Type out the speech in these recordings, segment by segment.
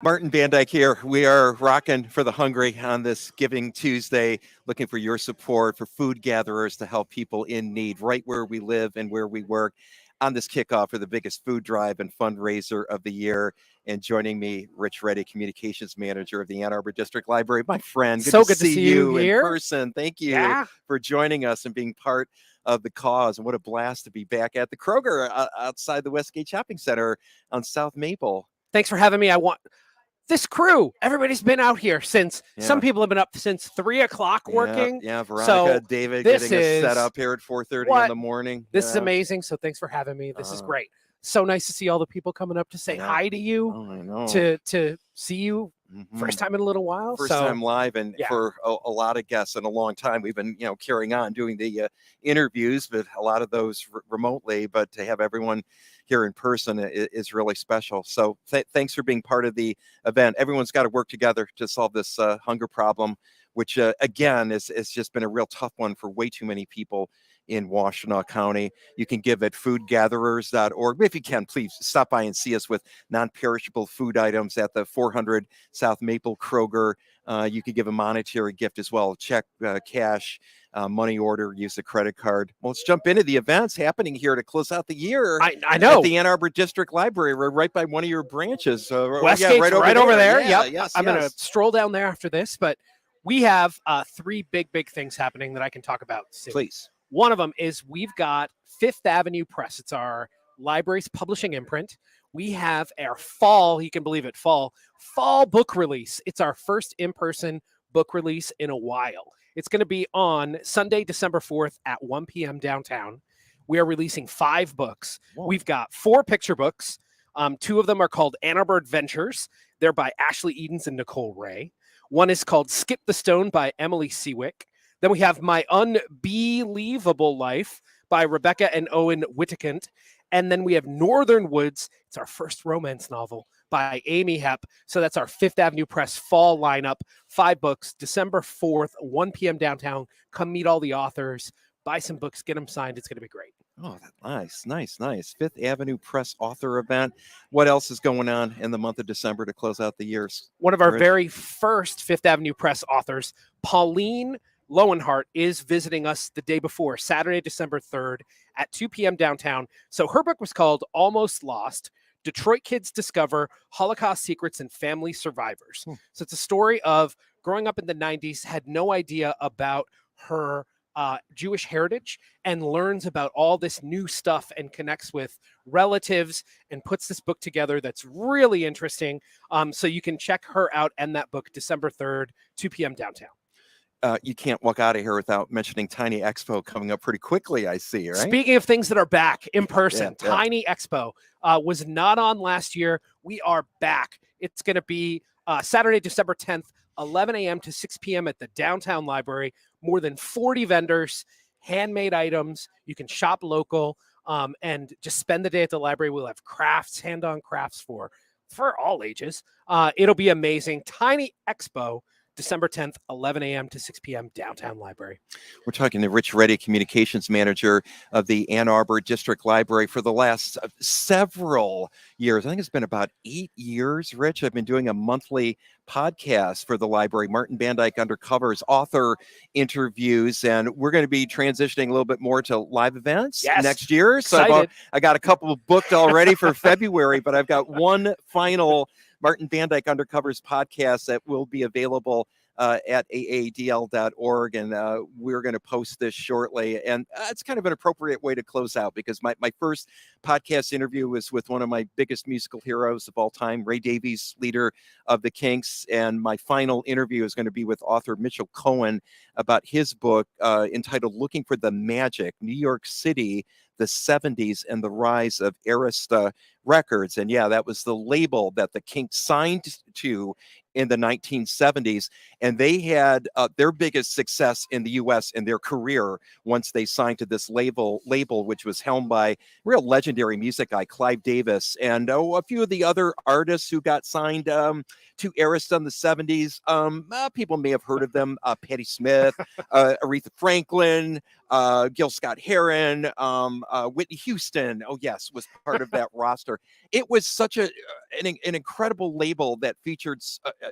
Martin Van Dyke here. We are rocking for the hungry on this Giving Tuesday, looking for your support for food gatherers to help people in need right where we live and where we work on this kickoff for the biggest food drive and fundraiser of the year. And joining me, Rich Retyi, Communications Manager of the Ann Arbor District Library. My friend, So good to see see you in here. person. Thank you Yeah. for joining us and being part of the cause. And what a blast to be back at the Kroger outside the Westgate Shopping Center on South Maple. Thanks for having me. I want this crew. Everybody's been out here since. Some people have been up since 3 o'clock working. Yeah, Veronica, So David this getting us set is up here at 4:30 in the morning. This is amazing. So thanks for having me. This is great. So nice to see all the people coming up to say hi to you. Oh, I know. To see you. First time in a little while. First time live, and for a lot of guests in a long time. We've been, carrying on doing the interviews, but a lot of those remotely. But to have everyone here in person is really special. So thanks for being part of the event. Everyone's got to work together to solve this hunger problem, which again is just been a real tough one for way too many people in Washtenaw County. You can give at foodgatherers.org. If you can, please stop by and see us with non-perishable food items at the 400 South Maple Kroger. You could give a monetary gift as well, check, cash, money order, use a credit card. Well, let's jump into the events happening here to close out the year. I know. At the Ann Arbor District Library. We're right by one of your branches. Westgate's right over there. Yeah, yep. Yes, I'm going to stroll down there after this, but we have three big things happening that I can talk about soon. Please. One of them is we've got Fifth Avenue Press. It's our library's publishing imprint. We have our fall, you can believe it, fall book release. It's our first in-person book release in a while. It's going to be on Sunday, December 4th at 1 p.m. downtown. We are releasing 5 books. Whoa. We've got 4 picture books. 2 of them are called Ann Arbor Adventures. They're by Ashley Edens and Nicole Ray. One is called Skip the Stone by Emily Seawick. Then we have My Unbelievable Life by Rebecca and Owen Wittekant. And then we have Northern Woods. It's our first romance novel by Amy Hepp. So that's our Fifth Avenue Press fall lineup. 5 books, December 4th, 1 p.m. downtown. Come meet all the authors. Buy some books, get them signed. It's going to be great. Oh, nice. Fifth Avenue Press author event. What else is going on in the month of December to close out the years? One of our very first Fifth Avenue Press authors, Pauline Lowenhart, is visiting us the day before, Saturday, December 3rd at 2 p.m. downtown. So her book was called Almost Lost, Detroit Kids Discover Holocaust Secrets and Family Survivors. So it's a story of growing up in the 90s, had no idea about her Jewish heritage, and learns about all this new stuff and connects with relatives and puts this book together that's really interesting. So you can check her out and that book December 3rd, 2 p.m. downtown. You can't walk out of here without mentioning Tiny Expo coming up pretty quickly, I see, right? Speaking of things that are back in person, Tiny Expo was not on last year. We are back. It's going to be Saturday, December 10th, 11 a.m. to 6 p.m. at the downtown library. More than 40 vendors, handmade items. You can shop local and just spend the day at the library. We'll have crafts, hand-on crafts for all ages. It'll be amazing. Tiny Expo, December 10th, 11 a.m. to 6 p.m. downtown library. We're talking to Rich Retyi, Communications Manager of the Ann Arbor District Library for the last several years. I think it's been about 8 years, Rich. I've been doing a monthly podcast for the library, Martin Van Dyke Undercovers, author interviews, and we're going to be transitioning a little bit more to live events next year. So I got a couple booked already for February, but I've got one final Martin Van Dyke Undercovers podcast that will be available at aadl.org, and we're going to post this shortly. And it's kind of an appropriate way to close out, because my first podcast interview was with one of my biggest musical heroes of all time, Ray Davies, leader of the Kinks. And my final interview is going to be with author Mitchell Cohen about his book entitled Looking for the Magic, New York City, the 70s and the Rise of Arista Records. And that was the label that the Kinks signed to in the 1970s. And they had their biggest success in the U.S. in their career once they signed to this label, which was helmed by real legendary music guy Clive Davis, and a few of the other artists who got signed to Arista in the 70s. People may have heard of them. Patti Smith, Aretha Franklin, Gil Scott-Heron, Whitney Houston, oh yes, was part of that roster. It was such an incredible label that featured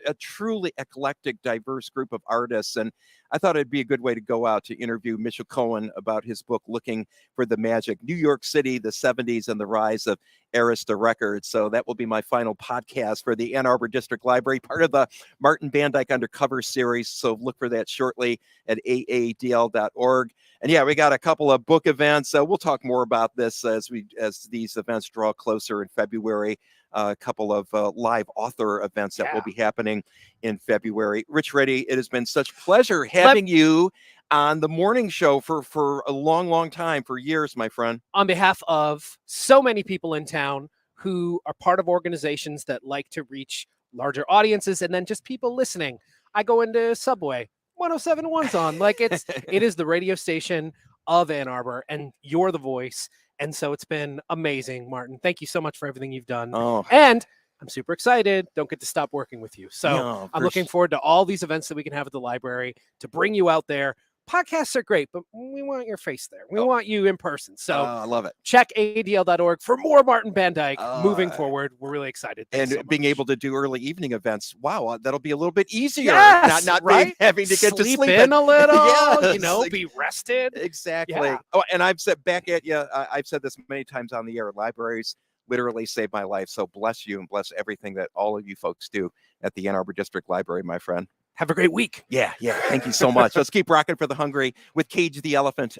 a truly eclectic, diverse group of artists. And I thought it'd be a good way to go out to interview Mitchell Cohen about his book, Looking for the Magic, New York City, the 70s and the Rise of Arista Records. So that will be my final podcast for the Ann Arbor District Library, part of the Martin Bandyke Undercover series. So look for that shortly at aadl.org. And yeah, we got a couple of book events. We'll talk more about this as these events draw closer in February. A couple of live author events that will be happening in February. Rich Retyi, it has been such pleasure having you on the morning show for a long, long time, for years, my friend. On behalf of so many people in town who are part of organizations that like to reach larger audiences, and then just people listening, I go into Subway, 107.1's on. Like it is the radio station of Ann Arbor, and you're the voice. And so it's been amazing, Martin. Thank you so much for everything you've done. Oh. And I'm super excited. Don't get to stop working with you. So No, I'm looking forward to all these events that we can have at the library to bring you out there. Podcasts are great, but we want your face there. We want you in person. So I love it. Check adl.org for more Martin Bandyke moving forward. We're really excited. Thanks and so being able to do early evening events. Wow, that'll be a little bit easier. Yes, not right? having to get to sleep in a little, yes. Be rested. Exactly. Yeah. Oh, and I've said back at you, I've said this many times on the air, libraries literally saved my life. So bless you and bless everything that all of you folks do at the Ann Arbor District Library, my friend. Have a great week. Yeah. Thank you so much. Let's keep rocking for the hungry with Cage the Elephant